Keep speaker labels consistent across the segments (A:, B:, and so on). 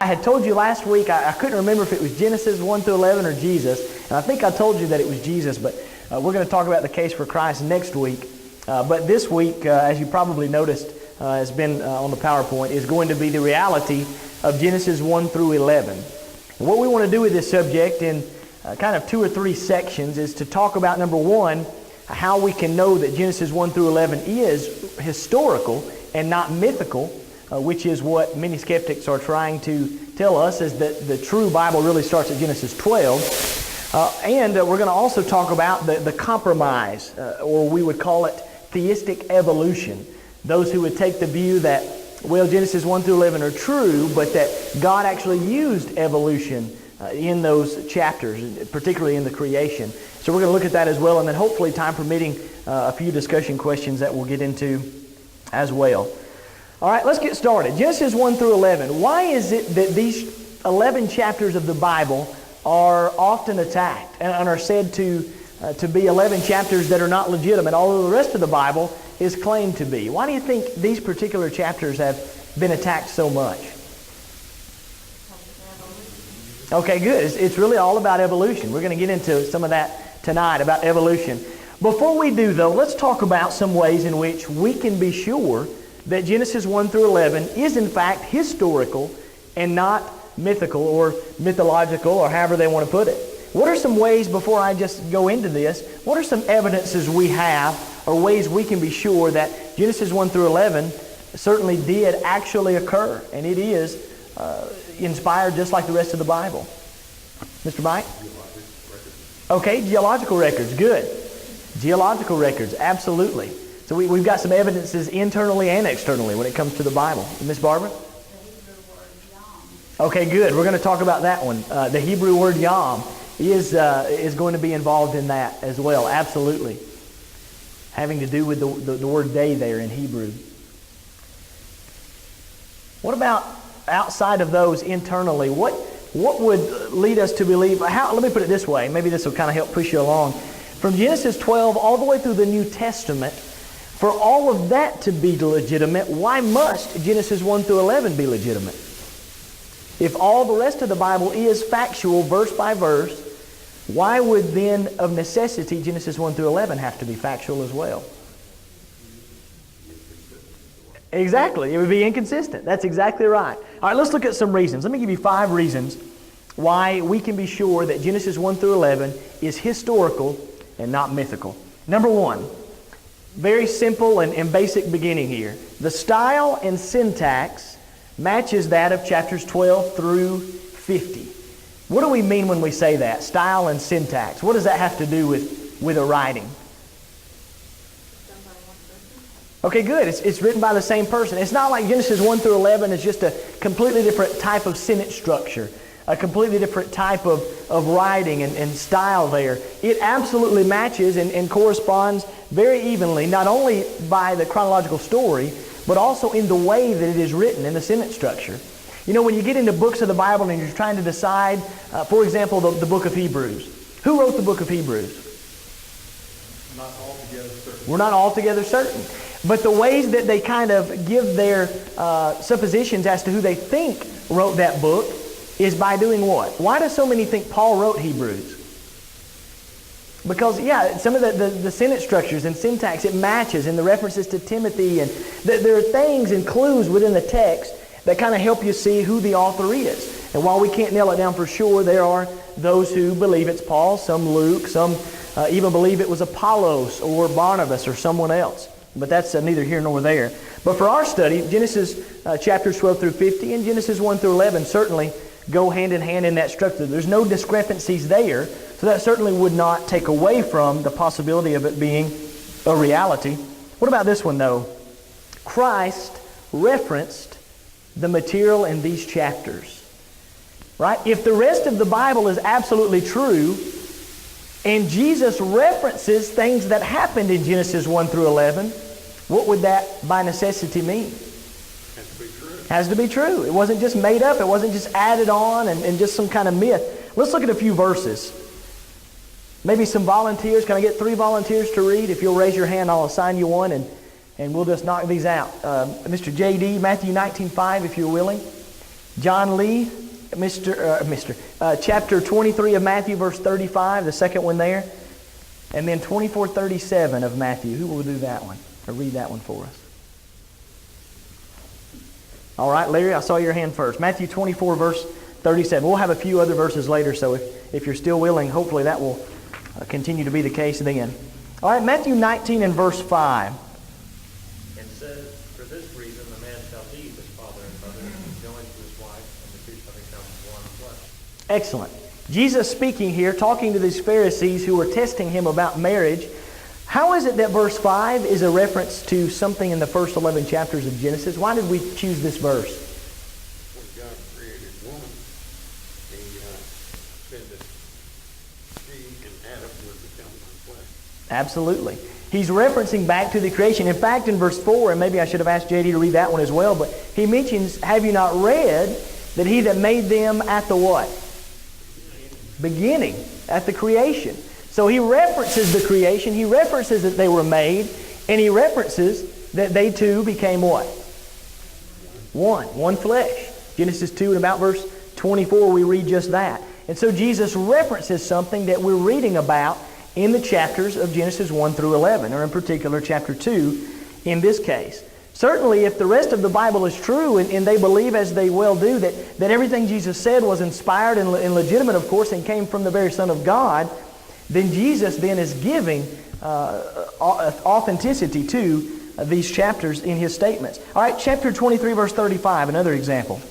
A: I had told you last week, I couldn't remember if it was Genesis 1 through 11 or Jesus, and I think I told you that it was Jesus, but we're going to talk about the case for Christ next week. But this week, as you probably noticed, has been on the PowerPoint, is going to be the reality of Genesis 1 through 11. And what we want to do with this subject in kind of 2 or 3 sections is to talk about, number one, how we can know that Genesis 1 through 11 is historical and not mythical, which is what many skeptics are trying to tell us, is that the true Bible really starts at Genesis 12. And we're going to also talk about the compromise, or we would call it theistic evolution. Those who would take the view that, well, Genesis 1 through 11 are true, but that God actually used evolution in those chapters, particularly in the creation. So we're going to look at that as well, and then hopefully, time permitting, a few discussion questions that we'll get into as well. All right, let's get started. Genesis 1 through 11. Why is it that these 11 chapters of the Bible are often attacked and are said to be 11 chapters that are not legitimate, although the rest of the Bible is claimed to be? Why do you think these particular chapters have been attacked so much? Okay, good. It's really all about evolution. We're going to get into some of that tonight, about evolution. Before we do, though, let's talk about some ways in which we can be sure that Genesis 1 through 11 is in fact historical and not mythical or mythological, or however they want to put it. What are some ways, before I just go into this, what are some evidences we have or ways we can be sure that Genesis 1 through 11 certainly did actually occur, and it is inspired just like the rest of the Bible? Mr. Mike? Okay, geological records, good. Geological records, absolutely. So we've got some evidences internally and externally when it comes to the Bible. Miss Barbara?
B: The Hebrew word yom.
A: Okay, good. We're going to talk about that one. The Hebrew word yom is going to be involved in that as well, absolutely. Having to do with the word day there in Hebrew. What about outside of those internally? What would lead us to believe? Let me put it this way. Maybe this will kind of help push you along. From Genesis 12 all the way through the New Testament, for all of that to be legitimate, why must Genesis 1 through 11 be legitimate? If all the rest of the Bible is factual, verse by verse, why would then, of necessity, Genesis 1 through 11 have to be factual as well? Exactly. It would be inconsistent. That's exactly right. All right, let's look at some reasons. Let me give you 5 reasons why we can be sure that Genesis 1 through 11 is historical and not mythical. Number 1, very simple and basic beginning here. The style and syntax matches that of chapters 12 through 50. What do we mean when we say that? Style and syntax. What does that have to do with a writing? Okay, good. It's written by the same person. It's not like Genesis 1 through 11 is just a completely different type of sentence structure, a completely different type of writing and style there. It absolutely matches and corresponds very evenly, not only by the chronological story, but also in the way that it is written, in the sentence structure. You know, when you get into books of the Bible and you're trying to decide, for example, the book of Hebrews. Who wrote the book of Hebrews?
C: Not altogether certain.
A: We're not altogether certain. But the ways that they kind of give their suppositions as to who they think wrote that book is by doing what? Why do so many think Paul wrote Hebrews? Because, yeah, some of the sentence structures and syntax, it matches, and the references to Timothy, and there are things and clues within the text that kind of help you see who the author is. And while we can't nail it down for sure, there are those who believe it's Paul, some Luke, some even believe it was Apollos or Barnabas or someone else. But that's neither here nor there. But for our study, Genesis chapters 12 through 50 and Genesis 1 through 11 certainly go hand in hand in that structure. There's no discrepancies there, so that certainly would not take away from the possibility of it being a reality. What about this one, though? Christ referenced the material in these chapters. Right? If the rest of the Bible is absolutely true, and Jesus references things that happened in Genesis 1 through 11, what would that by necessity mean?
C: Has to be true.
A: Has to be true. It wasn't just made up. It wasn't just added on and just some kind of myth. Let's look at a few verses. Maybe some volunteers. Can I get 3 volunteers to read? If you'll raise your hand, I'll assign you one, and we'll just knock these out. Mr. J.D., Matthew 19:5, if you're willing. John Lee, chapter 23 of Matthew, verse 35, the second one there. And then 24:37 of Matthew. Who will do that one? Or read that one for us? All right, Larry, I saw your hand first. Matthew 24, verse 37. We'll have a few other verses later, so if you're still willing, hopefully that will continue to be the case then. All right, Matthew 19 and verse 5.
D: And says, for this reason the man shall leave his father and mother and join to his wife, and the two shall become one flesh.
A: Excellent. Jesus speaking here, talking to these Pharisees who were testing him about marriage. How is it that verse 5 is a reference to something in the first 11 chapters of Genesis? Why did we choose this verse?
C: When God created woman, He said that she and Adam would become one flesh.
A: Absolutely. He's referencing back to the creation. In fact, in verse 4, and maybe I should have asked JD to read that one as well, but he mentions, have you not read that he that made them at the what? Beginning, at the creation. So he references the creation, he references that they were made, and he references that they too became what? One flesh. Genesis 2 and about verse 24 we read just that. And so Jesus references something that we're reading about in the chapters of Genesis 1 through 11, or in particular chapter 2 in this case. Certainly if the rest of the Bible is true, and they believe as they well do that everything Jesus said was inspired and legitimate, of course, and came from the very Son of God, then Jesus then is giving authenticity to these chapters in his statements. All right, chapter 23, verse 35, another example.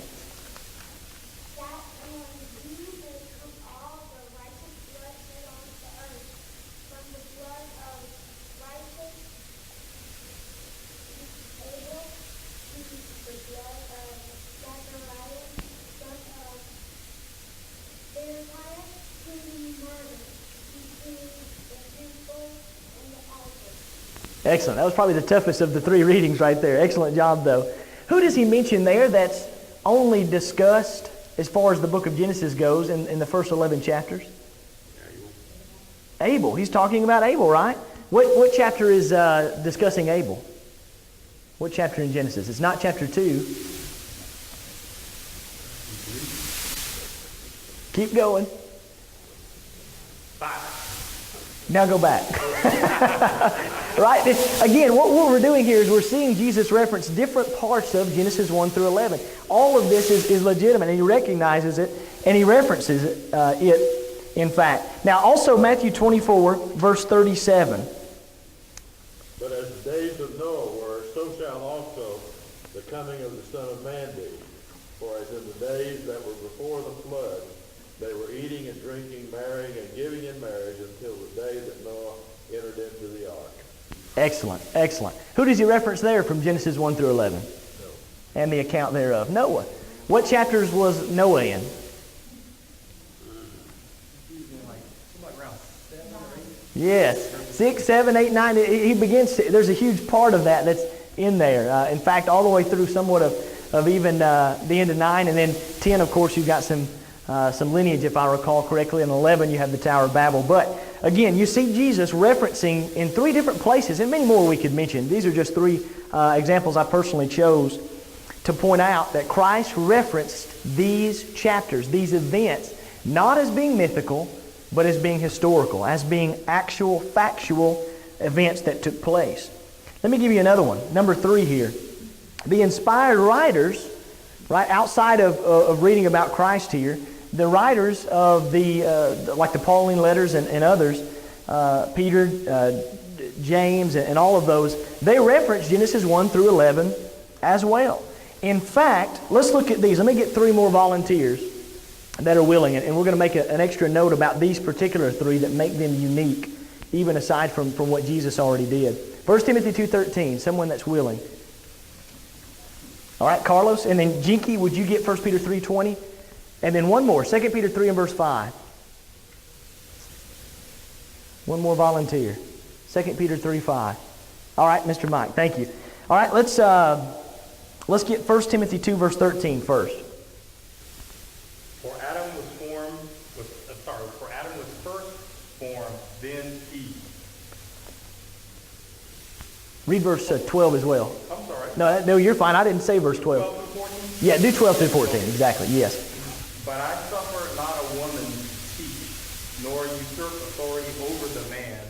B: That among you may come all the righteous blood shed on the earth, from the blood of righteous Abel to the blood of Zachariah, son of Berechiah, whom you murdered between the temple and the altar.
A: Excellent. That was probably the toughest of the three readings right there. Excellent job, though. Who does he mention there that's only discussed as far as the book of Genesis goes in the first 11 chapters? Abel. He's talking about Abel, right? What chapter is discussing Abel? What chapter in Genesis? It's not chapter 2. Keep going.
D: 5.
A: Now go back. Right? Again, what we're doing here is we're seeing Jesus reference different parts of Genesis 1 through 11. All of this is legitimate, and he recognizes it, and he references it, in fact. Now, also Matthew 24, verse 37.
E: But as the days of Noah were, so shall also the coming of the Son of Man be. For as in the days that were before the flood, they were eating and drinking, marrying and giving in marriage until the day that Noah entered into the ark.
A: Excellent, excellent. Who does he reference there from Genesis 1 through 11? Noah. And the account thereof. Noah. What chapters was Noah in? Yes. 6, 7, 8, 9. He begins to, there's a huge part of that that's in there. In fact, all the way through somewhat of even the end of 9. And then 10, of course, you've got some lineage, if I recall correctly. And 11, you have the Tower of Babel. But again, you see Jesus referencing in 3 different places, and many more we could mention. These are just 3 examples I personally chose to point out that Christ referenced these chapters, these events, not as being mythical, but as being historical, as being actual, factual events that took place. Let me give you another one. Number 3 here. The inspired writers, right, outside of reading about Christ here, the writers of like the Pauline letters and others, Peter, James, and all of those, they reference Genesis 1 through 11 as well. In fact, let's look at these. Let me get 3 more volunteers that are willing, and we're going to make an extra note about these particular 3 that make them unique, even aside from what Jesus already did. 1 Timothy 2:13, someone that's willing. All right, Carlos, and then Jinky, would you get 1 Peter 3:20? And then one more, 2 Peter 3 and verse 5. One more volunteer. 2 Peter 3:5. All right, Mr. Mike, thank you. All right, let's get 1 Timothy 2 verse 13 first.
C: For Adam was first formed, then Eve.
A: Read verse 12 as well.
C: I'm sorry.
A: No, you're fine. I didn't say verse 12.
C: 12 and 14.
A: Yeah, do 12 through 14, exactly, yes.
F: But I suffer not a woman to teach, nor usurp authority over the man,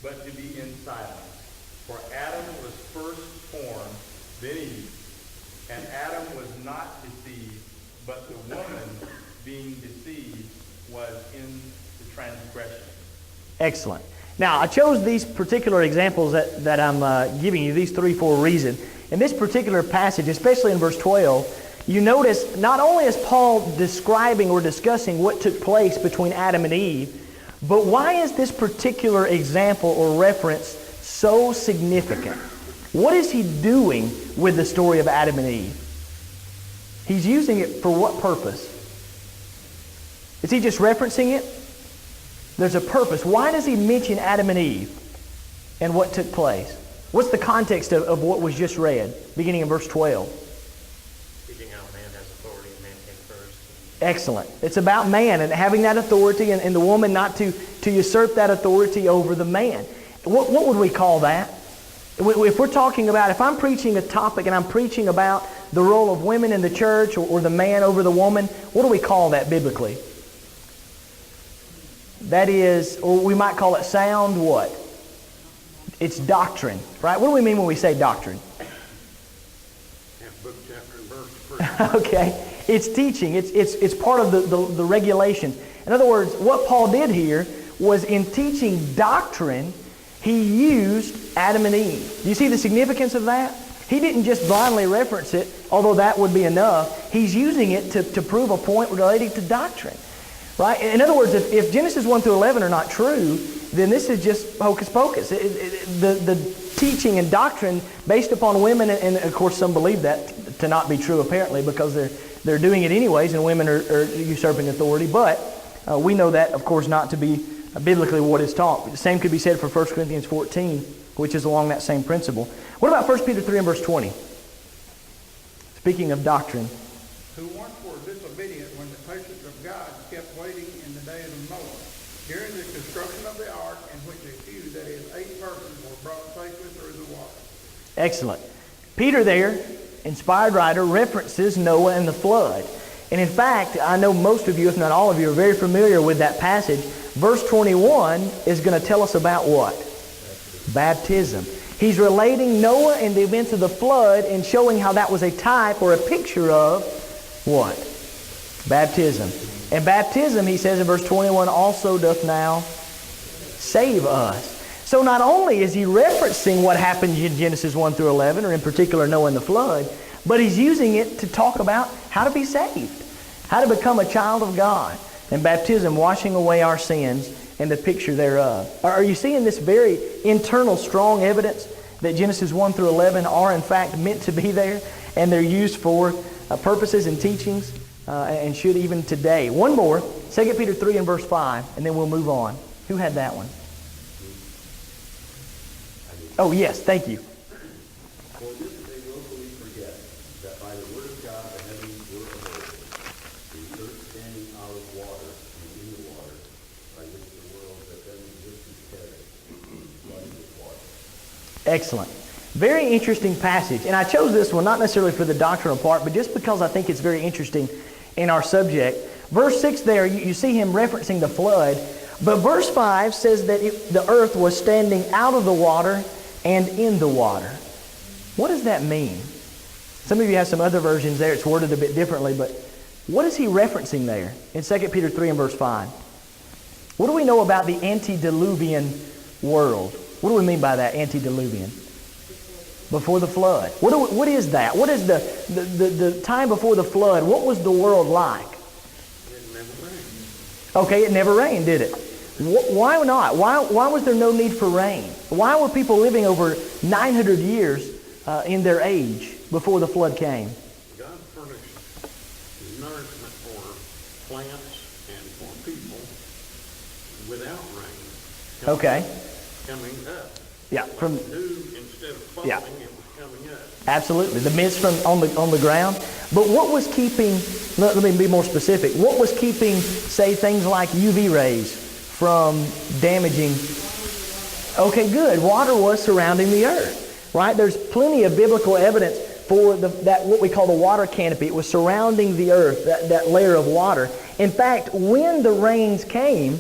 F: but to be in silence. For Adam was first formed, then Eve. And Adam was not deceived, but the woman, being deceived, was in the transgression.
A: Excellent. Now, I chose these particular examples that I'm giving you, these 3 for a reason. In this particular passage, especially in verse 12, you notice not only is Paul describing or discussing what took place between Adam and Eve, but why is this particular example or reference so significant? What is he doing with the story of Adam and Eve? He's using it for what purpose? Is he just referencing it? There's a purpose. Why does he mention Adam and Eve and what took place? What's the context of what was just read, beginning in verse 12?
D: Teaching how man has authority and man came first.
A: Excellent. It's about man and having that authority and the woman not to usurp that authority over the man. What would we call that? If we're talking about, if I'm preaching a topic and I'm preaching about the role of women in the church or the man over the woman, what do we call that biblically? That is, or we might call it sound what? It's doctrine, right? What do we mean when we say doctrine?
C: Book, chapter, and verse.
A: Okay. It's teaching. It's part of the regulation. In other words, what Paul did here was in teaching doctrine, he used Adam and Eve. Do you see the significance of that? He didn't just blindly reference it, although that would be enough. He's using it to prove a point relating to doctrine. Right? In other words, if Genesis 1 through 11 are not true, then this is just hocus pocus. The teaching and doctrine based upon women, and of course some believe that to not be true apparently because they're doing it anyways and women are usurping authority. But we know that, of course, not to be biblically what is taught. The same could be said for 1 Corinthians 14, which is along that same principle. What about 1 Peter 3 and verse 20? Speaking of doctrine.
G: Who once were disobedient when the patience of God kept waiting in the days of Noah, during the construction of the ark, in which a few, that is, 8 persons, were brought safely through the water.
A: Excellent. Peter there, inspired writer, references Noah and the flood. And in fact, I know most of you, if not all of you, are very familiar with that passage. Verse 21 is going to tell us about what? Baptism. He's relating Noah and the events of the flood and showing how that was a type or a picture of what? Baptism. And baptism, he says in verse 21, also doth now save us. So not only is he referencing what happened in Genesis 1 through 11, or in particular Noah and the flood, but he's using it to talk about how to be saved, how to become a child of God, and baptism washing away our sins and the picture thereof. Are you seeing this very internal, strong evidence that Genesis 1 through 11 are in fact meant to be there, and they're used for purposes and teachings, and should even today. One more, 2 Peter 3 and verse 5, and then we'll move on. Who had that one? Oh, yes, thank you.
H: For this they willfully forget, that by the word of God the heavens were ordained, the earth standing out of water and in the water, by which the world that then existed carried, flooded with water.
A: Excellent. Very interesting passage. And I chose this one not necessarily for the doctrinal part, but just because I think it's very interesting in our subject. Verse 6 there, you see him referencing the flood. But verse 5 says that the earth was standing out of the water and in the water. What does that mean? Some of you have some other versions there. It's worded a bit differently, but what is he referencing there in 2 Peter 3 and verse 5? What do we know about the antediluvian world? What do we mean by that, antediluvian? Before the flood. What is that? What is the time before the flood? What was the world like?
C: It never rained.
A: Okay, it never rained, did it? Why not? Why was there no need for rain? Why were people living over 900 years in their age before the flood came?
C: God furnished nourishment for plants and for people without rain.
A: Okay.
C: Coming up.
A: Yeah. From
C: Dew, instead of falling,
A: Yeah.
C: it was coming up.
A: Absolutely. The mist from on the ground. But what was keeping, let me be more specific, what was keeping, say, things like UV rays from damaging? Okay, good. Water was surrounding the earth, right? There's plenty of biblical evidence for that what we call the water canopy. It was surrounding the earth, that layer of water. In fact, when the rains came,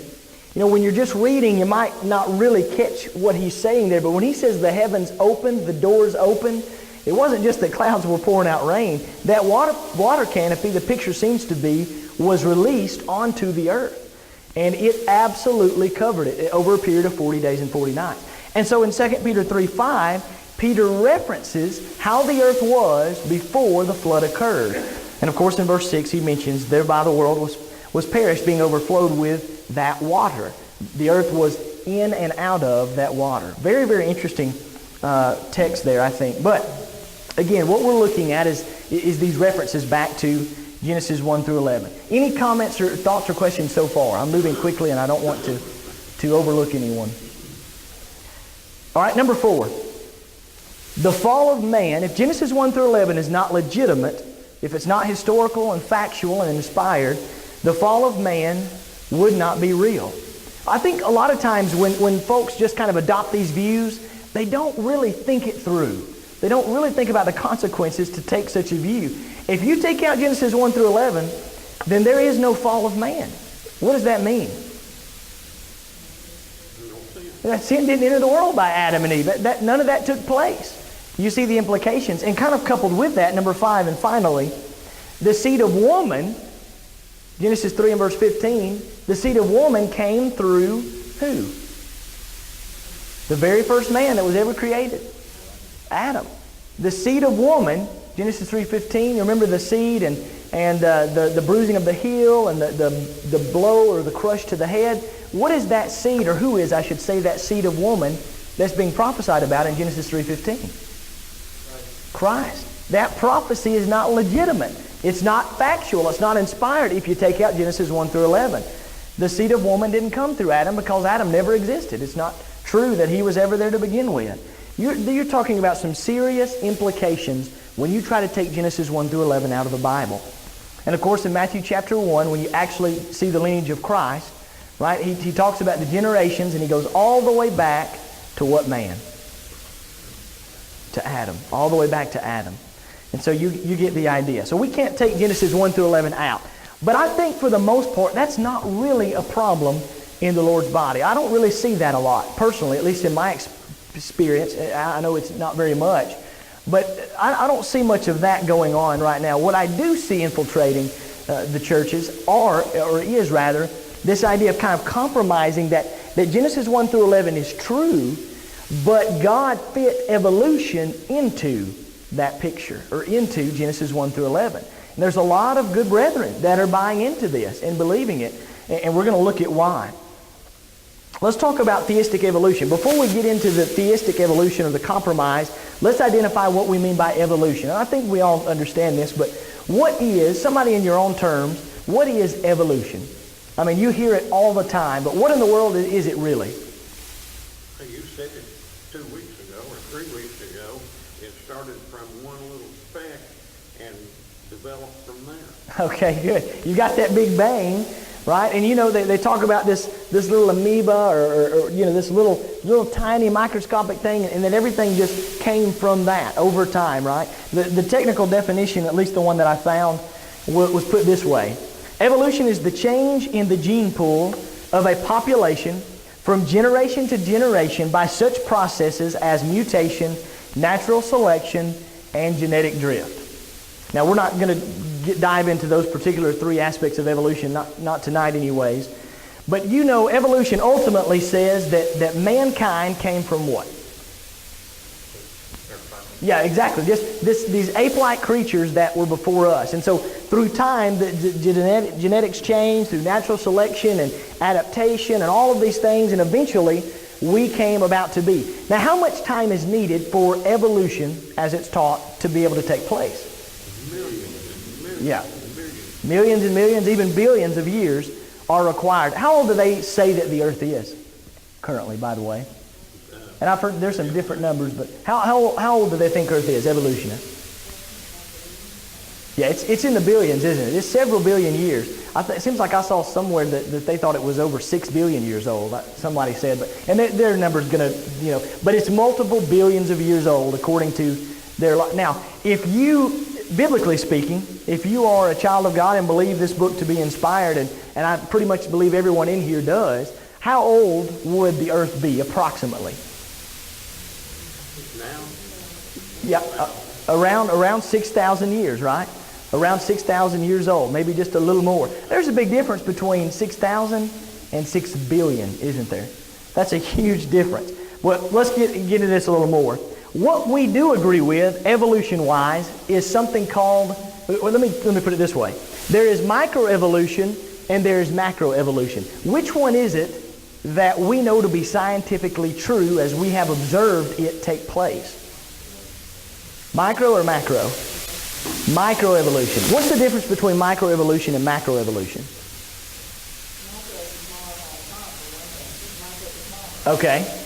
A: when you're just reading, you might not really catch what he's saying there, but when he says the heavens opened, the doors opened, it wasn't just that clouds were pouring out rain. That water canopy, the picture seems to be, was released onto the earth. And it absolutely covered it over a period of 40 days and 40 nights. And so in 2 Peter 3:5, Peter references how the earth was before the flood occurred. And of course in verse 6 he mentions, thereby the world was perished, being overflowed with that water. The earth was in and out of that water. Very, very interesting text there, I think. But again, what we're looking at is these references back to Genesis 1 through 11. Any comments or thoughts or questions so far? I'm moving quickly and I don't want to overlook anyone. All right, number 4. The fall of man, if Genesis 1 through 11 is not legitimate, if it's not historical and factual and inspired, the fall of man would not be real. I think a lot of times when folks just kind of adopt these views, they don't really think it through. They don't really think about the consequences to take such a view. If you take out Genesis 1 through 11, then there is no fall of man. What does that mean? That sin didn't enter the world by Adam and Eve. None of that took place. You see the implications. And kind of coupled with that, number 5, and finally, the seed of woman, Genesis 3 and verse 15, the seed of woman came through who? The very first man that was ever created. Adam. The seed of woman, Genesis 3:15, remember the seed and the bruising of the heel and the blow or the crush to the head. What is that seed, or who is, I should say, that seed of woman that's being prophesied about in Genesis 3:15? Christ. That prophecy is not legitimate. It's not factual. It's not inspired if you take out Genesis 1 through 11. The seed of woman didn't come through Adam because Adam never existed. It's not true that he was ever there to begin with. You're talking about some serious implications when you try to take Genesis 1 through 11 out of the Bible. And of course in Matthew chapter 1, when you actually see the lineage of Christ, right, he talks about the generations and he goes all the way back to what man? To Adam. All the way back to Adam. And so you get the idea. So we can't take Genesis 1 through 11 out. But I think for the most part, that's not really a problem in the Lord's body. I don't really see that a lot, personally, at least in my experience. I know it's not very much. But I don't see much of that going on right now. What I do see infiltrating the churches is this idea of kind of compromising that Genesis 1 through 11 is true, but God fit evolution into that picture, or into Genesis 1 through 11. And there's a lot of good brethren that are buying into this and believing it, and we're going to look at why. Let's talk about theistic evolution. Before we get into the theistic evolution or the compromise, let's identify what we mean by evolution. And I think we all understand this, but what is, somebody in your own terms, what is evolution? I mean, you hear it all the time, but what in the world is it really?
C: You said it 2 weeks ago or 3 weeks ago. It started from one little speck and developed from there.
A: Okay, good. You got that big bang, right? And they talk about this little amoeba or this little tiny microscopic thing, and then everything just came from that over time, right? The technical definition, at least the one that I found, was put this way. Evolution is the change in the gene pool of a population from generation to generation by such processes as mutation, natural selection, and genetic drift. Now, we're not going to dive into those particular 3 aspects of evolution, not tonight anyways. But evolution ultimately says that mankind came from what? Yeah, exactly. Just these ape-like creatures that were before us. And so through time, the genetics changed through natural selection and adaptation and all of these things, and eventually we came about to be. Now, how much time is needed for evolution, as it's taught, to be able to take place? Yeah. Millions and millions, even billions of years are required. How old do they say that the earth is currently, by the way? And I've heard there's some different numbers, but how old do they think earth is, evolutionists? Yeah, it's in the billions, isn't it? It's several billion years. It seems like I saw somewhere that they thought it was over 6 billion years old. Somebody said, and their number's going to, but it's multiple billions of years old according to Now, if you, biblically speaking, if you are a child of God and believe this book to be inspired, and I pretty much believe everyone in here does, how old would the earth be approximately?
C: Now,
A: Yeah, around 6,000 years, right? Around 6,000 years old, maybe just a little more. There's a big difference between 6,000 and 6 billion, isn't there? That's a huge difference. Well, let's get into this a little more. What we do agree with, evolution-wise, is something called, well, let me put it this way. There is microevolution and there is macroevolution. Which one is it that we know to be scientifically true as we have observed it take place? Micro or macro? Microevolution. What's the difference between microevolution and macroevolution? Okay.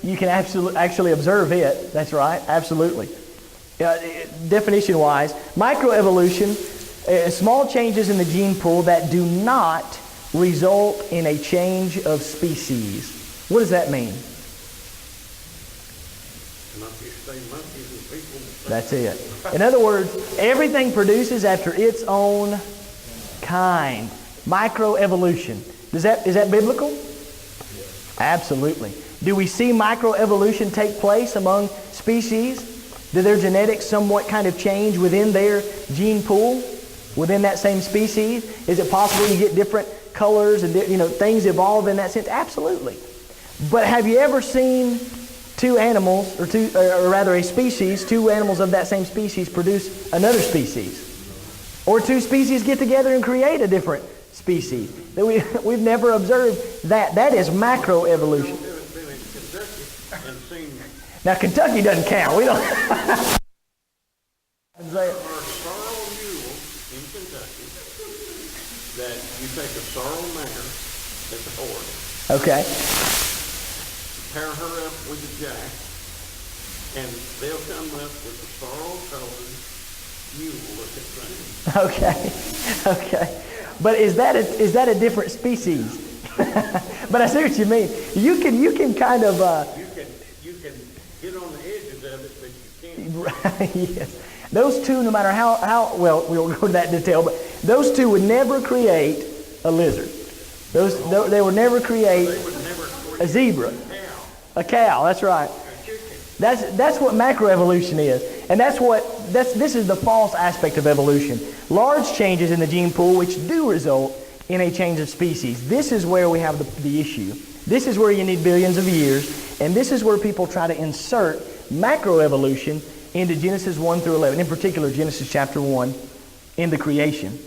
A: You can actually observe it. That's right. Absolutely. Definition-wise, microevolution, small changes in the gene pool that do not result in a change of species. What does that mean?
C: monkeys stay monkeys and people stay.
A: That's it. In other words, everything produces after its own kind. Microevolution. Is that biblical? Absolutely. Do we see microevolution take place among species? Do their genetics somewhat kind of change within their gene pool, within that same species? Is it possible you get different colors and things evolve in that sense? Absolutely. But have you ever seen two animals, or rather a species, two animals of that same species produce another species? Or two species get together and create a different species? We've never observed that. That is macroevolution. Now, Kentucky doesn't count. We don't.
C: There are sorrel mules in Kentucky that you take a sorrel mare, that's a horse.
A: Okay.
C: Pair her up with a jack, and they'll come up with a sorrel-colored mule looking thing.
A: Okay. But is that a different species? But I see what you mean. You can kind of.
C: You can get on the edges of it, but you can't.
A: Right. Yes. Those two, no matter how well, we won't go to that detail, but those two would never create a lizard. They would never create a zebra, a cow. That's right. That's what macroevolution is, and this is the false aspect of evolution. Large changes in the gene pool, which do result in a change of species. This is where we have the issue. This is where you need billions of years, and this is where people try to insert macroevolution into Genesis 1 through 11, in particular Genesis chapter 1, in the creation.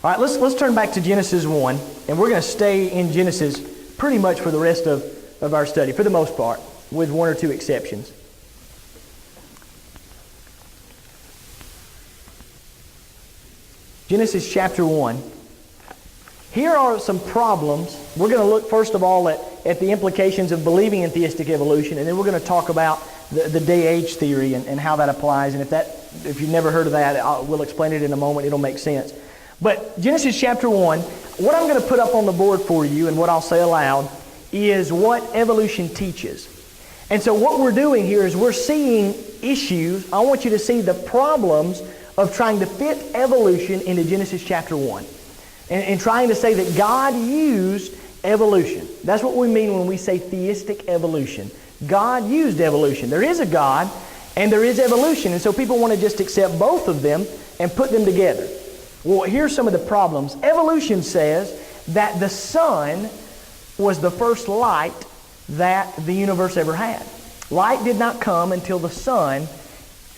A: All right, let's turn back to Genesis 1, and we're going to stay in Genesis pretty much for the rest of our study, for the most part, with one or two exceptions. Genesis chapter 1. Here are some problems. We're going to look first of all at the implications of believing in theistic evolution, and then we're going to talk about the day-age theory and how that applies. And if you've never heard of that, we'll explain it in a moment. It'll make sense. But Genesis chapter 1, what I'm going to put up on the board for you and what I'll say aloud is what evolution teaches. And so what we're doing here is we're seeing issues. I want you to see the problems of trying to fit evolution into Genesis chapter 1. And trying to say that God used evolution. That's what we mean when we say theistic evolution. God used evolution. There is a God and there is evolution. And so people want to just accept both of them and put them together. Well, here's some of the problems. Evolution says that the sun was the first light that the universe ever had. Light did not come until the sun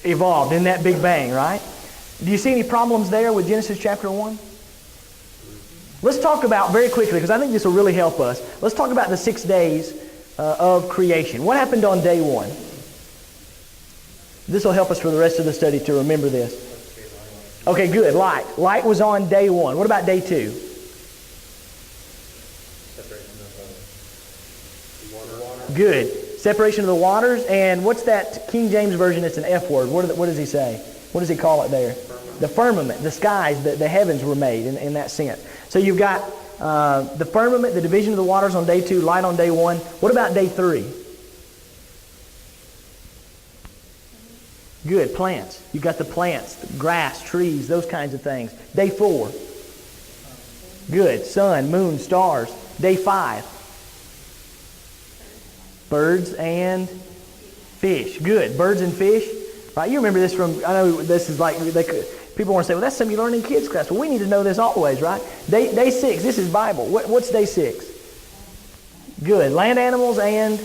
A: evolved in that Big Bang, right? Do you see any problems there with Genesis chapter 1? Let's talk about, very quickly, because I think this will really help us, let's talk about the 6 days of creation. What happened on day 1? This will help us for the rest of the study to remember this. Okay, good. Light. Light was on day 1. What about day 2? Good. Separation of the waters. And what's that King James Version? It's an F word. What does he say? What does he call it there? The firmament, the skies, the heavens were made in that sense. So you've got the firmament, the division of the waters on day 2, light on day 1. What about day 3? Good, plants. You've got the plants, grass, trees, those kinds of things. Day 4. Good, sun, moon, stars. Day 5. Birds and fish. Good, birds and fish. Right, you remember this from, I know this is like, people want to say, well, that's something you learn in kids class. Well, we need to know this always, right? Day 6, this is Bible. What's day 6? Good, land animals and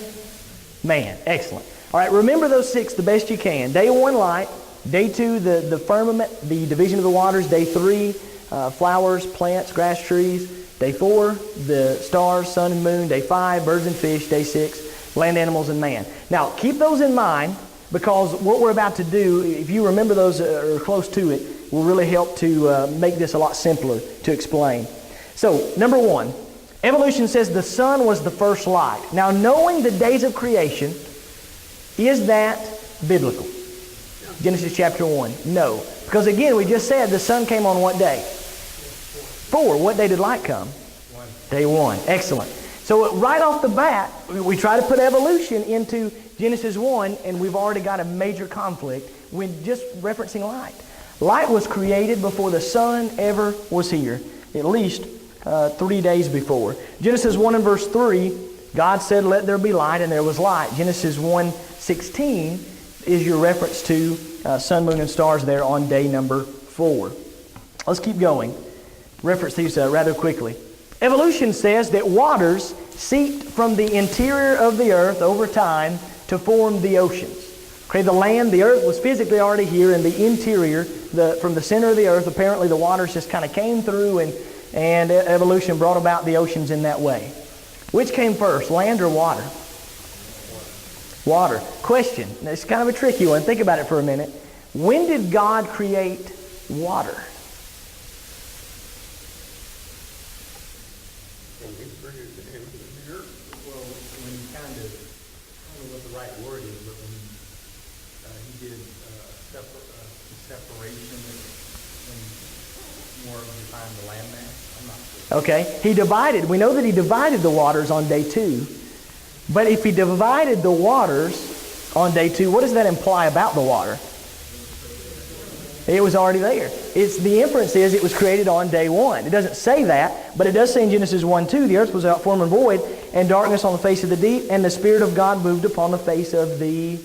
A: man. Excellent. All right, remember those 6 the best you can. Day 1, light. Day 2, the firmament, the division of the waters. Day 3, flowers, plants, grass, trees. Day 4, the stars, sun and moon. Day 5, birds and fish. Day 6, land animals and man. Now, keep those in mind, because what we're about to do, if you remember those or close to it, will really help to make this a lot simpler to explain. So, number 1, evolution says the sun was the first light. Now, knowing the days of creation, is that biblical? Genesis chapter 1. No. Because again, we just said the sun came on what day? 4. What day did light come?
F: 1.
A: Day 1. Excellent. So right off the bat, we try to put evolution into Genesis 1, and we've already got a major conflict when just referencing light. Light was created before the sun ever was here, at least 3 days before. Genesis 1 and verse 3, God said, "Let there be light," and there was light. Genesis 1:16 is your reference to sun, moon, and stars there on day number 4. Let's keep going. Reference these rather quickly. Evolution says that waters seeped from the interior of the earth over time to form the oceans. Okay, the land, the earth was physically already here, and the interior, from the center of the earth, apparently the waters just kind of came through, and evolution brought about the oceans in that way. Which came first, land or water? Water. Question. Now, it's kind of a tricky one. Think about it for a minute. When did God create water?
F: Well, when he kind of, I don't know what the right word is, but when he did separation, when more defined the land mass, I'm not sure.
A: Okay. He divided. We know that he divided the waters on day 2. But if he divided the waters on day 2, what does that imply about the water? It was already there. The inference is it was created on day 1. It doesn't say that, but it does say in Genesis 1:2, the earth was without form and void, and darkness on the face of the deep, and the Spirit of God moved upon the face of the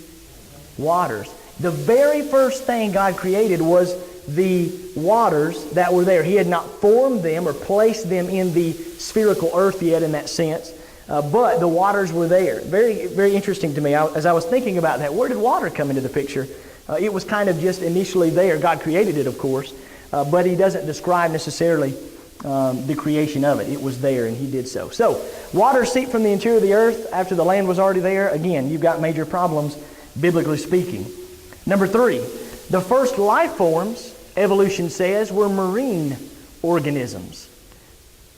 A: waters. The very first thing God created was the waters that were there. He had not formed them or placed them in the spherical earth yet in that sense, but the waters were there. Very, very interesting to me. As I was thinking about that, where did water come into the picture? It was kind of just initially there. God created it, of course, but he doesn't describe necessarily the creation of it. It was there, and he did so. So, water seeped from the interior of the earth after the land was already there. Again, you've got major problems, biblically speaking. Number 3, the first life forms, evolution says, were marine organisms.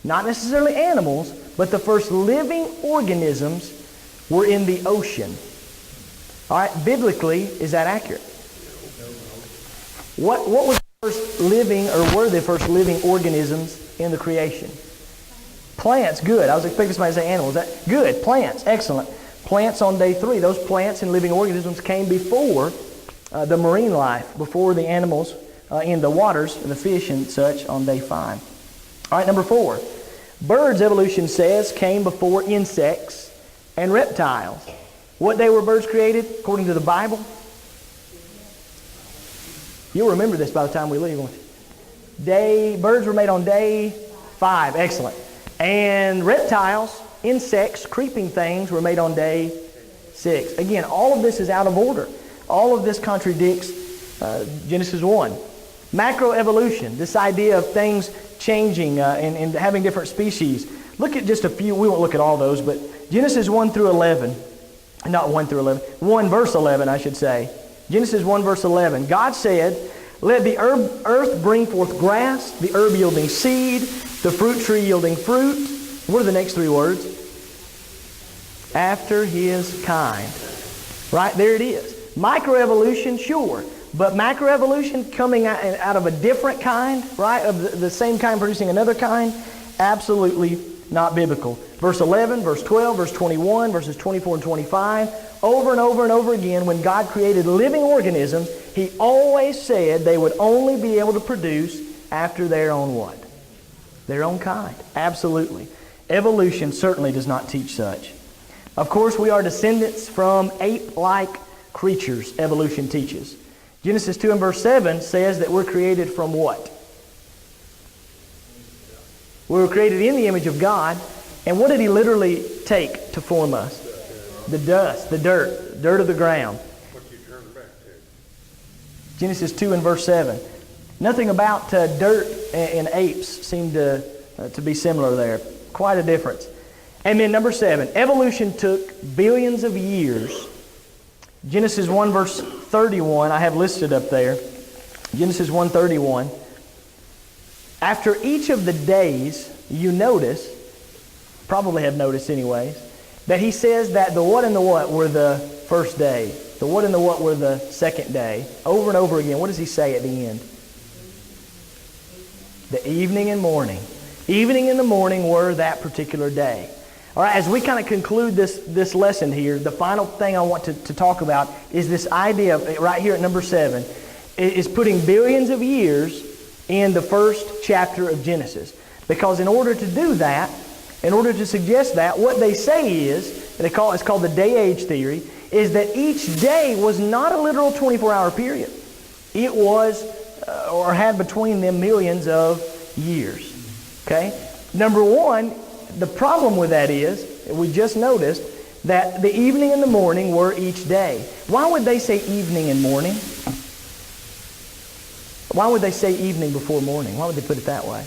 A: Not necessarily animals, but the first living organisms were in the ocean. All right, biblically, is that accurate? What was the first living, or were the first living organisms in the creation? Plants, good. I was expecting somebody to say animals. Good, plants, excellent. Plants on day 3. Those plants and living organisms came before the marine life, before the animals in the waters, the fish and such on day 5. All right, number 4. Birds, evolution says, came before insects and reptiles. What day were birds created, according to the Bible? You'll remember this by the time we leave, won't you? Birds were made on day 5. Excellent. And reptiles, insects, creeping things were made on day 6. Again, all of this is out of order. All of this contradicts Genesis 1. Macroevolution, this idea of things changing and having different species. Look at just a few. We won't look at all those, but Genesis 1 through 11. Not 1 through 11. 1 verse 11, I should say. Genesis 1 verse 11. God said, "Let the earth bring forth grass, the herb yielding seed, the fruit tree yielding fruit." What are the next 3 words? After his kind. Right, there it is. Microevolution, sure. But macroevolution coming out of a different kind, right? Of the same kind producing another kind, absolutely not biblical. Verse 11, verse 12, verse 21, verses 24 and 25. Over and over and over again, when God created living organisms, He always said they would only be able to produce after their own what? Their own kind. Absolutely. Evolution certainly does not teach such. Of course, we are descendants from ape-like creatures, evolution teaches. Genesis 2 and verse 7 says that we're created from what? We were created in the image of God. And what did He literally take to form us? The dust, the dirt of the ground.
C: What you turn back to?
A: Genesis 2 and verse 7. Nothing about dirt and apes seemed to be similar there. Quite a difference. And then number 7, evolution took billions of years. Genesis 1 verse 31, I have listed up there. Genesis 1:31. After each of the days, you notice, probably have noticed anyways, that He says that the what and the what were the first day. The what and the what were the second day. Over and over again. What does He say at the end? The evening and morning. Evening and the morning were that particular day. All right, as we kind of conclude this lesson here, the final thing I want to talk about is this idea of, right here at number 7, is putting billions of years in the first chapter of Genesis. Because in order to do that, in order to suggest that, what they say is, and it's called the day-age theory, is that each day was not a literal 24-hour period. It was, or had between them millions of years. Okay? Number 1, the problem with that is, we just noticed, that the evening and the morning were each day. Why would they say evening and morning? Why would they say evening before morning? Why would they put it that way?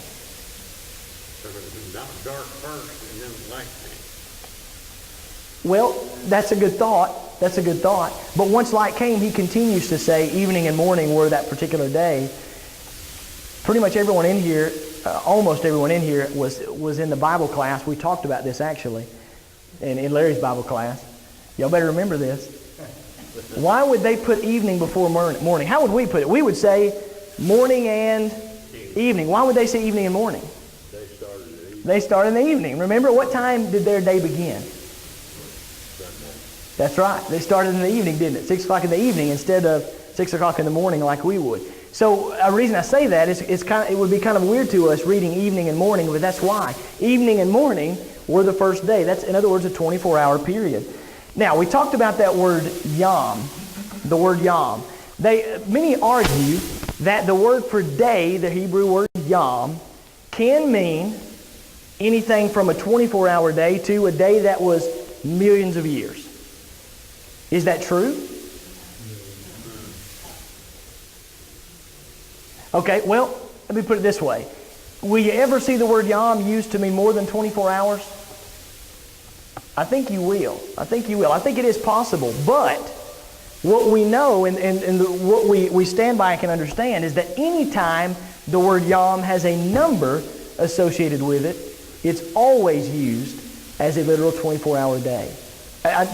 C: Because it was dark first and then light came.
A: Well, that's a good thought. That's a good thought. But once light came, He continues to say evening and morning were that particular day. Pretty much everyone in here, almost everyone in here was in the Bible class. We talked about this actually in Larry's Bible class. Y'all better remember this. Why would they put evening before morning? How would we put it? We would say morning and evening. Why would they say evening and morning? They started in the evening. Remember, what time did their day begin? That's right. They started in the evening, didn't it? 6 o'clock in the evening instead of 6 o'clock in the morning like we would. So a reason I say that is it would be kind of weird to us reading evening and morning, but that's why. Evening and morning were the first day. That's, in other words, a 24-hour period. Now, we talked about that word yom, the word yom. Many argue that the word for day, the Hebrew word yom, can mean anything from a 24-hour day to a day that was millions of years. Is that true? Okay, well, let me put it this way. Will you ever see the word yom used to mean more than 24 hours? I think you will. I think you will. I think it is possible. But what we know and what we stand by and can understand is that any time the word yom has a number associated with it, it's always used as a literal 24-hour day.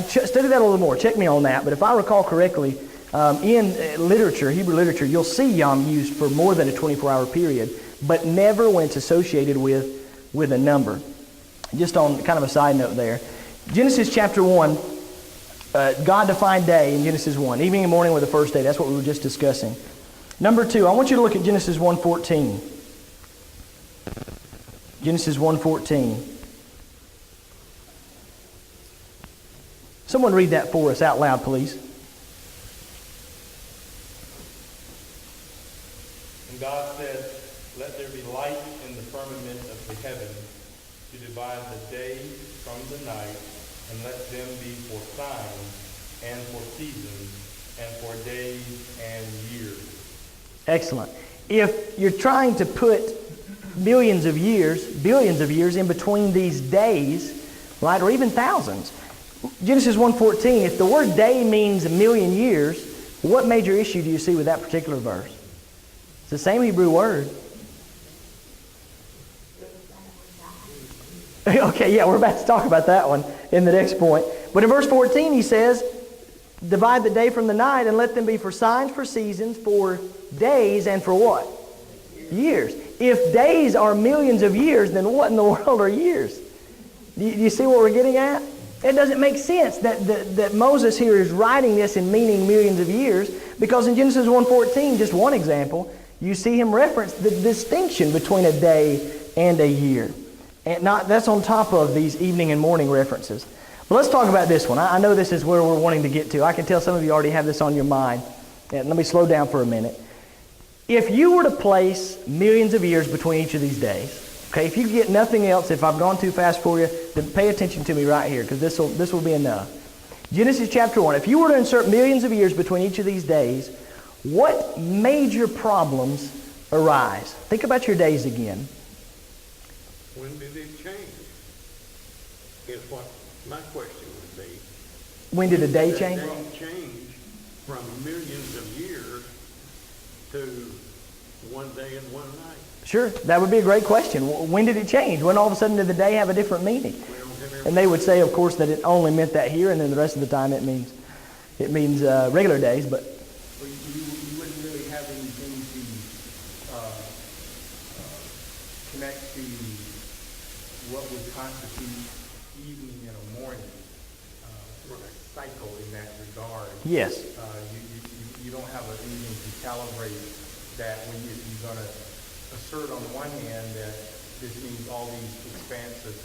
A: Study that a little more. Check me on that. But if I recall correctly, in literature, Hebrew literature, you'll see yom used for more than a 24-hour period, but never when it's associated with a number. Just on kind of a side note there. Genesis chapter 1, God defined day in Genesis 1. Evening and morning were the first day. That's what we were just discussing. Number 2, I want you to look at Genesis 1:14. Genesis 1:14. Someone read that for us out loud, please.
F: And God said, "Let there be light in the firmament of the heaven to divide the day from the night, and let them be for signs and for seasons and for days and years." Excellent.
A: If you're trying to put billions of years in between these days, right, or even thousands, Genesis 1:14, if the word day means a million years, what major issue do you see with that particular verse? It's the same Hebrew word. Okay, yeah, we're about to talk about that one in the next point. But in verse 14 he says, divide the day from the night and let them be for signs, for seasons, for days, and for what? Years. If days are millions of years, then what in the world are years? Do you see what we're getting at? It doesn't make sense that Moses here is writing this and meaning millions of years, because in Genesis 1:14, just one example, you see him reference the distinction between a day and a year. And that's on top of these evening and morning references. But let's talk about this one. I know this is where we're wanting to get to. I can tell some of you already have this on your mind. And let me slow down for a minute. If you were to place millions of years between each of these days, okay, if you get nothing else, if I've gone too fast for you, then pay attention to me right here, because this will be enough. Genesis chapter 1. If you were to insert millions of years between each of these days, what major problems arise? Think about your days again.
C: When did it change? Is what my question would be.
A: When did a day change?
C: Did a day change from millions of years to one day and one night?
A: Sure, that would be a great question. When did it change? When all of a sudden did the day have a different meaning? And they would say, of course, that it only meant that here, and then the rest of the time it means regular days. But
F: well, you wouldn't really have anything to connect to what would constitute evening and a morning cycle in that regard.
A: yes,
F: You don't have anything to calibrate that when if you're going to assert on the one hand that this means all these expansive,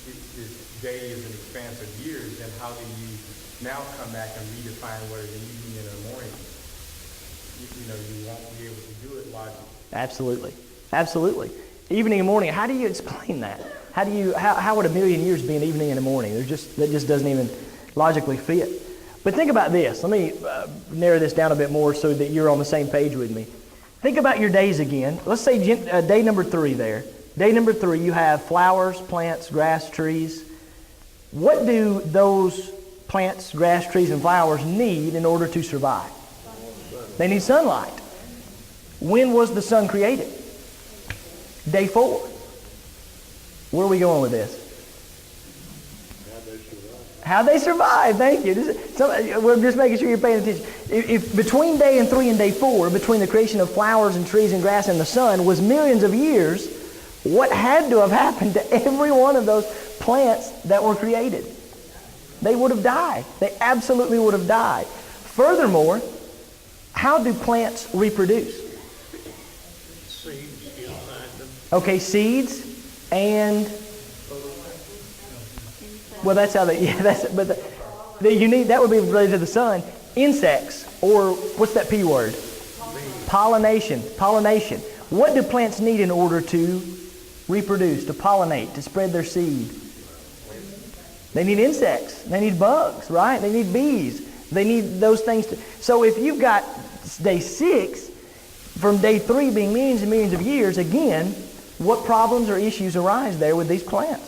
F: this day is an expanse of years, then how do you now come back and redefine what is an evening and a morning? You won't be able to do it logically.
A: absolutely, absolutely. Evening and morning. How do you explain that? How would a million years be an evening and a morning? That just doesn't even logically fit. But think about this. Let me narrow this down a bit more so that you're on the same page with me. Think about your days again. Let's say day number 3 there. Day number 3, you have flowers, plants, grass, trees. What do those plants, grass, trees, and flowers need in order to survive? They need sunlight. When was the sun created? Day 4. Where are we going with this? How they survive. Thank you. We're just making sure you're paying attention. If between day 3 and day 4, between the creation of flowers and trees and grass and the sun was millions of years, what had to have happened to every one of those plants that were created? They would have died. They absolutely would have died. Furthermore, how do plants reproduce?
C: Seeds inside them.
A: Okay, seeds and... Well, that's how they... Yeah, that's... But that would be related to the sun. Insects, or what's that P word? Pollination. Pollination. What do plants need in order to reproduce, to pollinate, to spread their seed? They need insects. They need bugs, right? They need bees. They need those things. So if you've got day 6, from day 3 being millions and millions of years, again, what problems or issues arise there with these plants?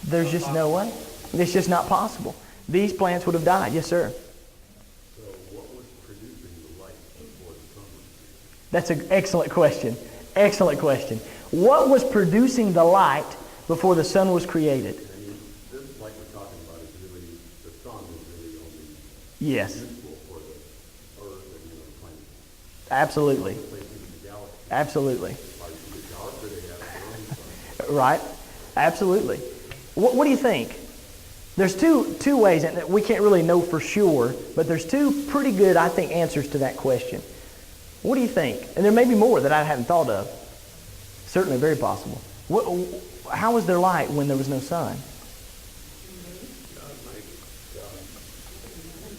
A: There's just no way. It's just not possible. These plants would have died. Yes, sir.
H: So what was producing the light before the sun was created?
A: That's an excellent question. Excellent question. What was producing the light before the sun was created?
H: And this light we're talking about is really, the sun is really only
A: Yes.
H: useful for the earth and the planets.
A: Absolutely.
H: Places in the galaxy.
A: Absolutely.
H: Like the galaxy, they have their own sun.
A: Right? Absolutely. What do you think? There's two ways, and we can't really know for sure, but there's 2 pretty good, I think, answers to that question. What do you think? And there may be more that I haven't thought of. Certainly very possible. How was there light when there was no sun?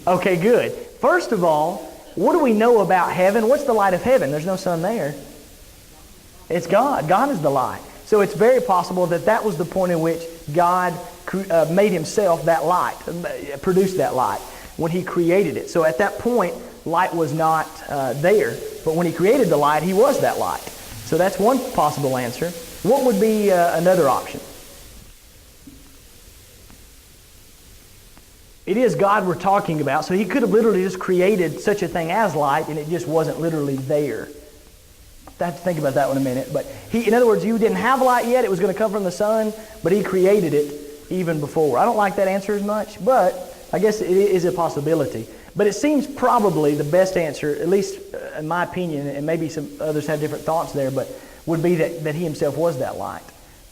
A: Okay, good. First of all, what do we know about heaven? What's the light of heaven? There's no sun there. It's God. God is the light. So it's very possible that was the point in which God made himself that light, produced that light when he created it. So at that point, light was not there. But when he created the light, he was that light. So that's one possible answer. What would be another option? It is God we're talking about, so he could have literally just created such a thing as light, and it just wasn't literally there. I have to think about that one a minute. But in other words, you didn't have light yet. It was going to come from the sun, but he created it even before. I don't like that answer as much, but I guess it is a possibility. But it seems probably the best answer, at least in my opinion, and maybe some others have different thoughts there, but would be that he himself was that light,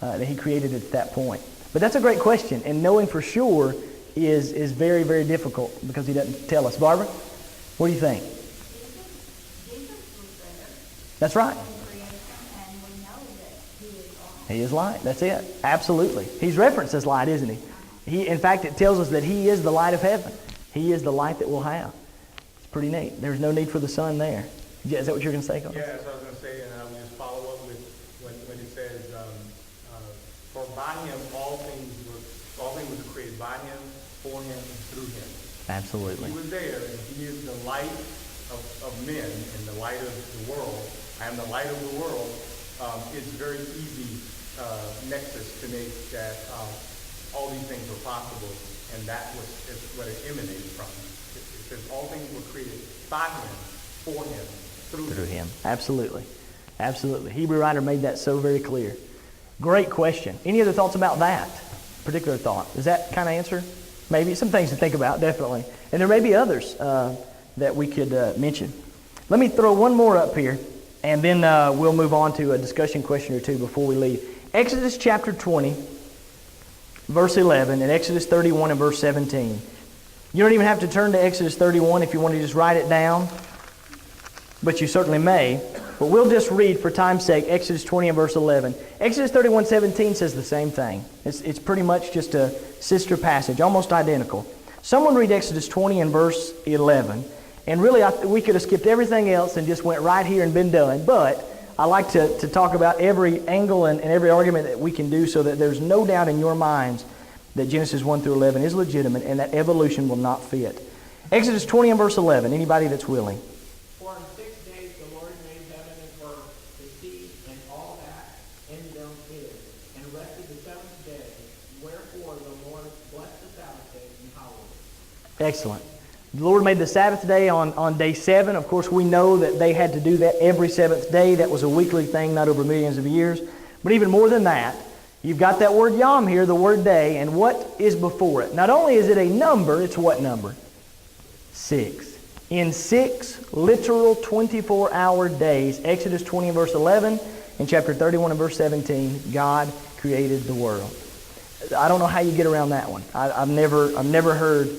A: that he created it at that point. But that's a great question, and knowing for sure is very, very difficult because he doesn't tell us. Barbara, what do you think?
B: Jesus was there
A: That's right.
B: in creation, and we know that he is light.
A: He is light. That's it. Absolutely. He's referenced as light, isn't he? In fact, it tells us that he is the light of heaven. He is the light that we'll have. It's pretty neat. There's no need for the sun there. Yeah, is that what you're going to say, Carl?
F: Yeah, that's what I was going to say, and I will just follow up with when it says, for by him all things was created by him, for him, and through him.
A: Absolutely.
F: He was there, and he is the light of men and the light of the world. I am the light of the world. It's very easy nexus to make that all these things are possible, and that is what it emanates from. It says all things were created by him, for him, through him.
A: Absolutely. Absolutely. Hebrew writer made that so very clear. Great question. Any other thoughts about that particular thought? Does that kind of answer? Maybe some things to think about, definitely. And there may be others that we could mention. Let me throw one more up here, and then we'll move on to a discussion question or two before we leave. Exodus chapter 20, verse 11, and Exodus 31 and verse 17. You don't even have to turn to Exodus 31 if you want to just write it down, but you certainly may. But we'll just read, for time's sake, Exodus 20 and verse 11. Exodus 31:17 says the same thing. It's pretty much just a sister passage, almost identical. Someone read Exodus 20 and verse 11. And really, we could have skipped everything else and just went right here and been done. But I like to talk about every angle and every argument that we can do so that there's no doubt in your minds that Genesis 1 through 11 is legitimate and that evolution will not fit. Exodus 20 and verse 11. Anybody that's willing.
I: For in 6 days the Lord made heaven and earth, the sea, and all that in them is, and rested the seventh day. Wherefore the Lord blessed the Sabbath day and hallowed it.
A: Excellent. The Lord made the Sabbath day on day 7. Of course, we know that they had to do that every seventh day. That was a weekly thing, not over millions of years. But even more than that, you've got that word yom here, the word day, and what is before it? Not only is it a number, it's what number? 6. In 6 literal 24-hour days, Exodus 20 and verse 11, and chapter 31 and verse 17, God created the world. I don't know how you get around that one. I've never heard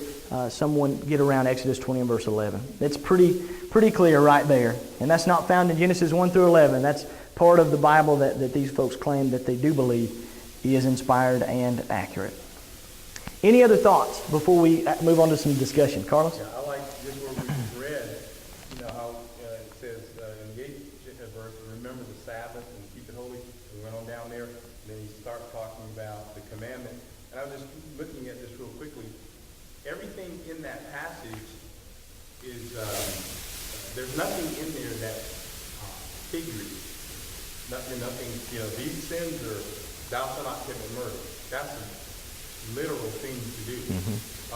A: someone get around Exodus 20 and verse 11. It's pretty clear right there. And that's not found in Genesis 1 through 11. That's part of the Bible that these folks claim that they do believe is inspired and accurate. Any other thoughts before we move on to some discussion? Carlos?
F: Yeah, I like just where we read, how it says in the 8th verse, remember the Sabbath and keep it holy. We went on down there, and then he starts talking about the commandment. And I was just looking at this real quickly. Everything in that passage is, there's nothing in there that's figurative. Nothing, these sins are, thou shalt not commit murder. That's a literal thing to do.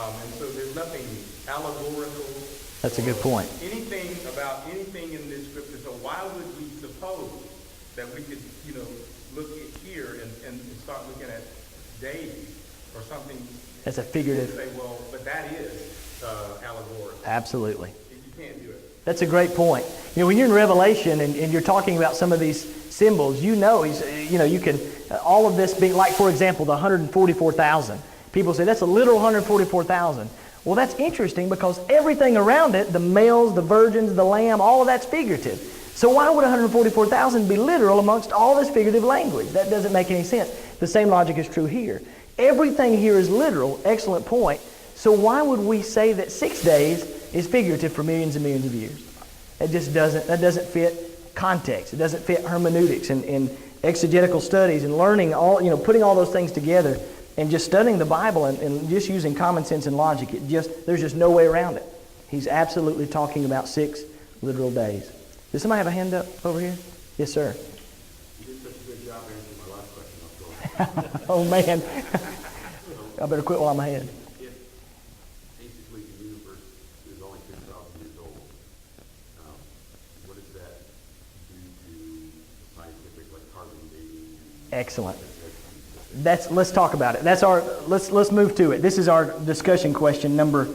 F: And so there's nothing allegorical.
A: That's a good point.
F: Anything about anything in this scripture. So why would we suppose that we could, look at here and start looking at days or something?
A: That's a figurative.
F: Say, well, but that is allegorical.
A: Absolutely.
F: You can't do it.
A: That's a great point. When you're in Revelation and you're talking about some of these symbols, you can, all of this being, like, for example, the 144,000. People say that's a literal 144,000. Well, that's interesting because everything around it, the males, the virgins, the lamb, all of that's figurative. So why would 144,000 be literal amongst all this figurative language? That doesn't make any sense. The same logic is true here. Everything here is literal. Excellent point. So why would we say that 6 days is figurative for millions and millions of years? That doesn't fit context. It doesn't fit hermeneutics and exegetical studies and learning putting all those things together and just studying the Bible and just using common sense and logic. There's just no way around it. He's absolutely talking about 6 literal days. Does somebody have a hand up over here? Yes, sir.
H: You did such a good job answering my last question.
A: Oh, man. I better quit while I'm ahead.
H: If basically the universe is only 6,000 years old, what does that do to scientific, like carbon dating?
A: Excellent. Let's talk about it. Let's move to it. This is our discussion question number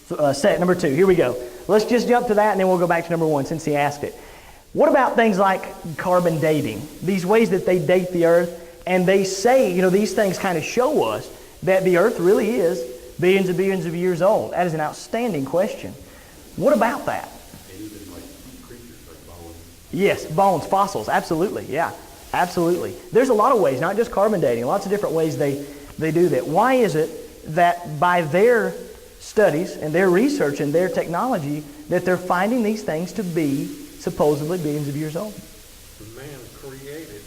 A: 2. Here we go. Let's just jump to that and then we'll go back to number 1 since he asked it. What about things like carbon dating? These ways that they date the earth. And they say, these things kind of show us that the earth really is billions and billions of years old. That is an outstanding question. What about that?
H: And even like creatures like bones.
A: Yes, bones, fossils, absolutely, yeah, absolutely. There's a lot of ways, not just carbon dating, lots of different ways they do that. Why is it that by their studies and their research and their technology that they're finding these things to be supposedly billions of years old?
C: Man created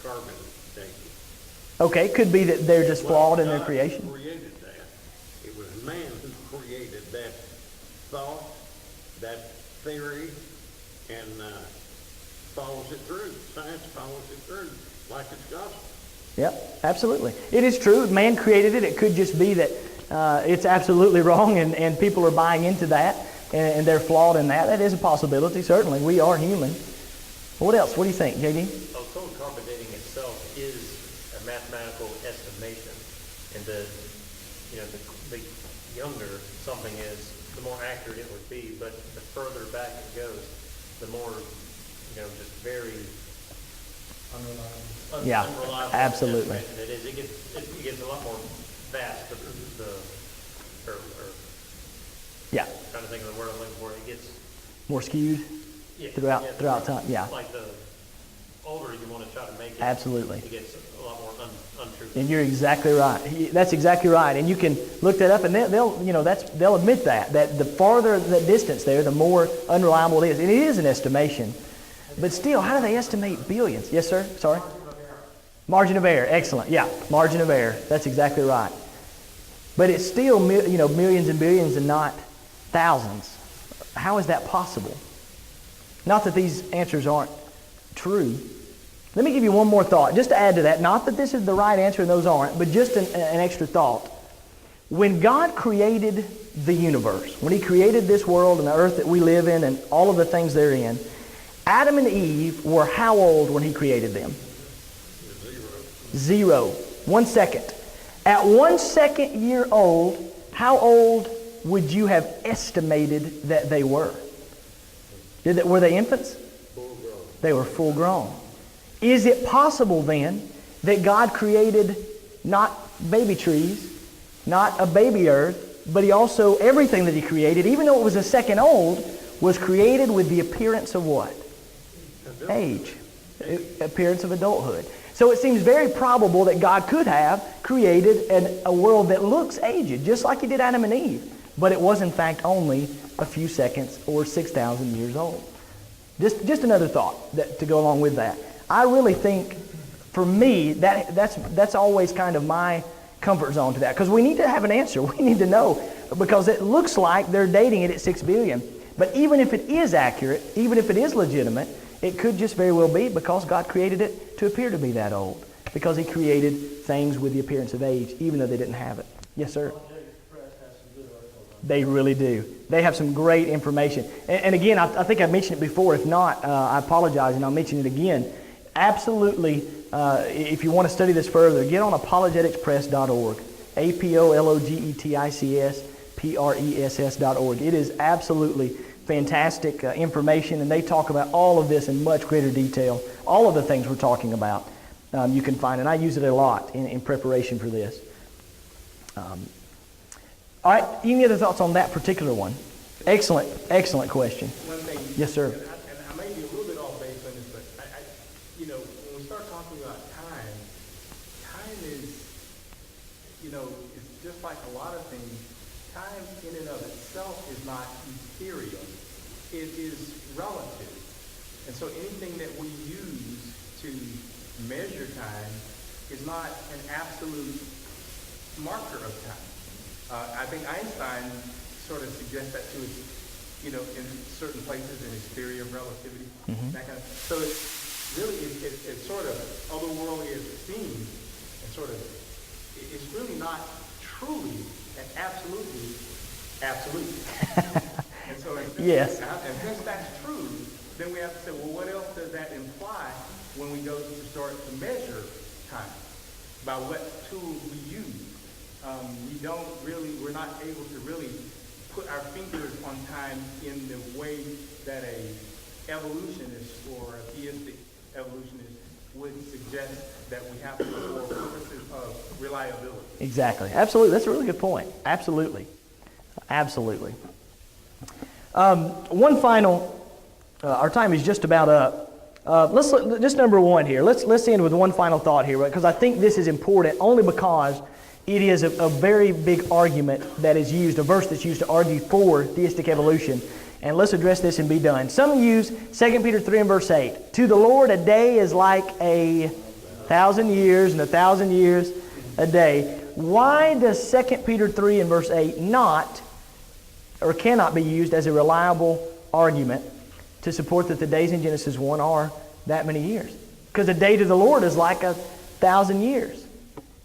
C: carbon dating.
A: Okay, could be that they're just flawed in their creation.
C: God created that. It was man who created that thought, that theory, and follows it through. Science follows it through like it's gospel.
A: Yep, absolutely. It is true. Man created it. It could just be that it's absolutely wrong and people are buying into that and they're flawed in that. That is a possibility, certainly. We are human. What else? What do you think, J.D.?
D: Total carbon dating itself is a mathematical estimation. And the younger something is, the more accurate it would be. But the further back it goes, the more, just very unreliable
A: absolutely.
D: it is. It gets a lot more vast.
A: Yeah.
D: Trying to think of the word I'm looking for. It gets
A: more skewed throughout time. Yeah.
D: Like the older you want to try to make it,
A: absolutely.
D: It gets a lot more untrue.
A: And you're exactly right. That's exactly right. And you can look that up, and they'll admit that the farther the distance there, the more unreliable it is. And it is an estimation. But still, how do they estimate billions? Yes, sir? Sorry? Margin of error. Excellent. Yeah, margin of error. That's exactly right. But it's still, millions and billions and not thousands. How is that possible? Not that these answers aren't true. Let me give you one more thought, just to add to that. Not that this is the right answer and those aren't, but just an extra thought. When God created the universe, when He created this world and the earth that we live in and all of the things therein, Adam and Eve were how old when He created them? 0. 1 second. At 1 second year old, how old would you have estimated that they were? Were they infants?
E: Full grown.
A: They were full grown. Is it possible then that God created not baby trees, not a baby earth, but He also, everything that He created, even though it was a second old, was created with the appearance of what? Age. Appearance of adulthood. So it seems very probable that God could have created a world that looks aged, just like He did Adam and Eve. But it was in fact only a few seconds or 6,000 years old. Just another thought to go along with that. I really think, for me, that's always kind of my comfort zone to that. Because we need to have an answer. We need to know. Because it looks like they're dating it at 6 billion. But even if it is accurate, even if it is legitimate, it could just very well be because God created it to appear to be that old. Because He created things with the appearance of age, even though they didn't have it. Yes, sir? They really do. They have some great information. And again, I think I mentioned it before. If not, I apologize, and I'll mention it again. Absolutely, if you want to study this further, get on apologeticspress.org. apologeticspress.org. It is absolutely fantastic information, and they talk about all of this in much greater detail. All of the things we're talking about you can find, and I use it a lot in preparation for this. All right, any other thoughts on that particular one? Excellent question.
F: One thing.
A: Yes, sir.
F: And I may be a little bit off base on this, but when we start talking about time is, it's just like a lot of things. Time in and of itself is not ethereal. It is relative. And so anything that we use to measure time is not an absolute marker of time. I think Einstein sort of suggests that to us, in certain places in his theory of relativity.
A: Mm-hmm.
F: That kind of. So it's sort of otherworldly as it seems, and sort of it's really not truly and absolutely absolute. And so
A: yes.
F: And since that's true, then we have to say, well, what else does that imply when we go to start to measure time? By what tools we use? We're not able to really put our fingers on time in the way that a evolutionist or a theistic evolutionist would suggest that we have to for purposes of reliability.
A: Exactly. Absolutely. That's a really good point. Absolutely. Absolutely. One final, our time is just about up. Let's look, just number one here. Let's end with one final thought here, because I think this is important only because it is a very big argument that is used, a verse that's used to argue for theistic evolution. And let's address this and be done. Some use 2 Peter 3 and verse 8. To the Lord a day is like 1,000 years, and 1,000 years a day. Why does 2 Peter 3 and verse 8 not or cannot be used as a reliable argument to support that the days in Genesis 1 are that many years? Because a day to the Lord is like 1,000 years.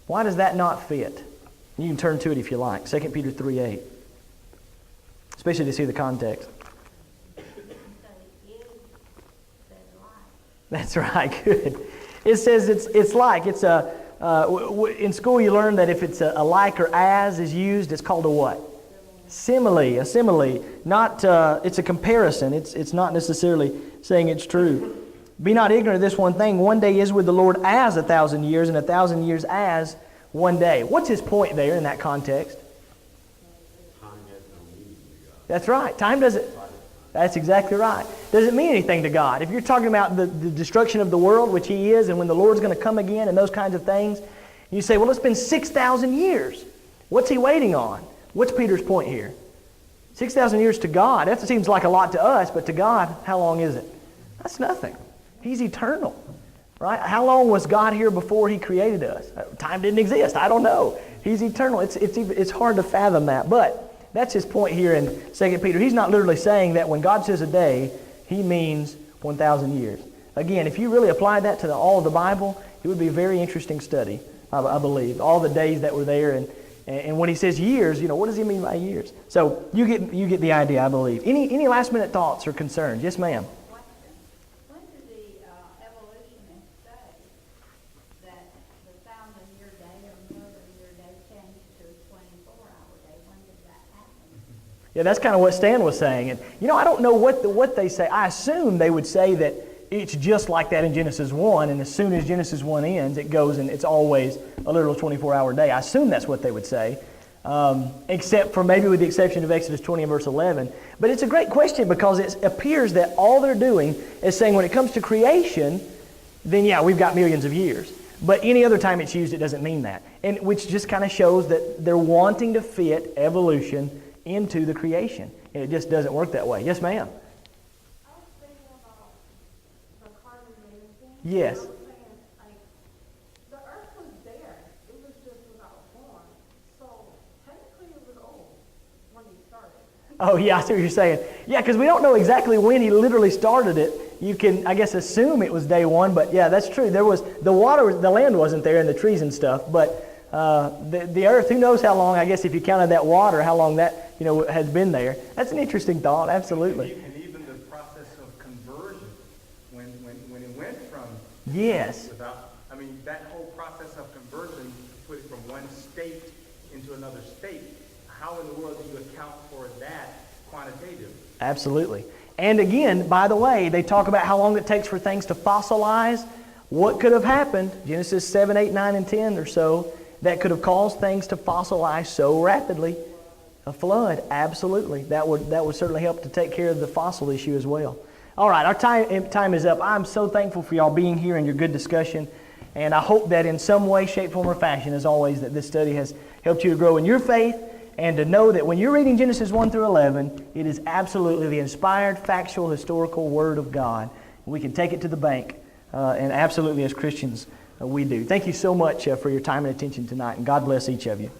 A: Why does that not fit? You can turn to it if you like. 2 Peter 3:8. Especially to see the context. That's right. Good. It says it's like. It's a in school you learn that if it's a like or as is used, it's called a what? Simile. A simile. Not. It's a comparison. It's not necessarily saying it's true. Be not ignorant of this one thing. One day is with the Lord as 1,000 years, and 1,000 years as one day. What's his point there in that context?
H: Time has no meaning to God.
A: That's right. Time doesn't. That's exactly right. Doesn't mean anything to God. If you're talking about the destruction of the world, which he is, and when the Lord's going to come again and those kinds of things, you say, well, it's been 6,000 years. What's he waiting on? What's Peter's point here? 6,000 years to God. That seems like a lot to us, but to God, how long is it? That's nothing. He's eternal, right? How long was God here before he created us? Time didn't exist. I don't know. He's eternal. It's hard to fathom that, but that's his point here in 2 Peter. He's not literally saying that when God says a day, he means 1,000 years. Again, if you really applied that to all of the Bible, it would be a very interesting study, I believe. All the days that were there, and when he says years, what does he mean by years? So you get the idea, I believe. Any last minute thoughts or concerns? Yes, ma'am.
J: When did the evolutionists say that the 1,000-year day or million-year day changed to a 24-hour day? When did that happen?
A: Yeah, that's kind of what Stan was saying. And I don't know what they say. I assume they would say that it's just like that in Genesis 1, and as soon as Genesis 1 ends, it goes and it's always a literal 24-hour day. I assume that's what they would say, except for maybe with the exception of Exodus 20 and verse 11. But it's a great question because it appears that all they're doing is saying when it comes to creation, then yeah, we've got millions of years. But any other time it's used, it doesn't mean that. And which just kind of shows that they're wanting to fit evolution into the creation. And it just doesn't work that way. Yes, ma'am?
B: I was thinking about the carbon dating thing.
A: Yes.
B: I was saying, the earth was there. It was just without form. So, technically it was old when he started.
A: Oh, yeah, I see what you're saying. Yeah, because we don't know exactly when he literally started it. You can, I guess, assume it was day one, but yeah, that's true. There was the water, the land wasn't there, and the trees and stuff, but the earth, who knows how long, I guess if you counted that water, how long that, has been there. That's an interesting thought, absolutely.
F: And even the process of conversion, when it went from...
A: Yes.
F: That whole process of conversion, to put it from one state into another state, how in the world do you account for that quantitatively?
A: Absolutely. And again, by the way, they talk about how long it takes for things to fossilize. What could have happened, Genesis 7, 8, 9, and 10 or so, that could have caused things to fossilize so rapidly? A flood, absolutely. That would certainly help to take care of the fossil issue as well. All right, our time is up. I'm so thankful for y'all being here and your good discussion. And I hope that in some way, shape, form, or fashion, as always, that this study has helped you to grow in your faith and to know that when you're reading Genesis 1 through 11, it is absolutely the inspired, factual, historical Word of God. We can take it to the bank, and absolutely as Christians, we do. Thank you so much for your time and attention tonight, and God bless each of you.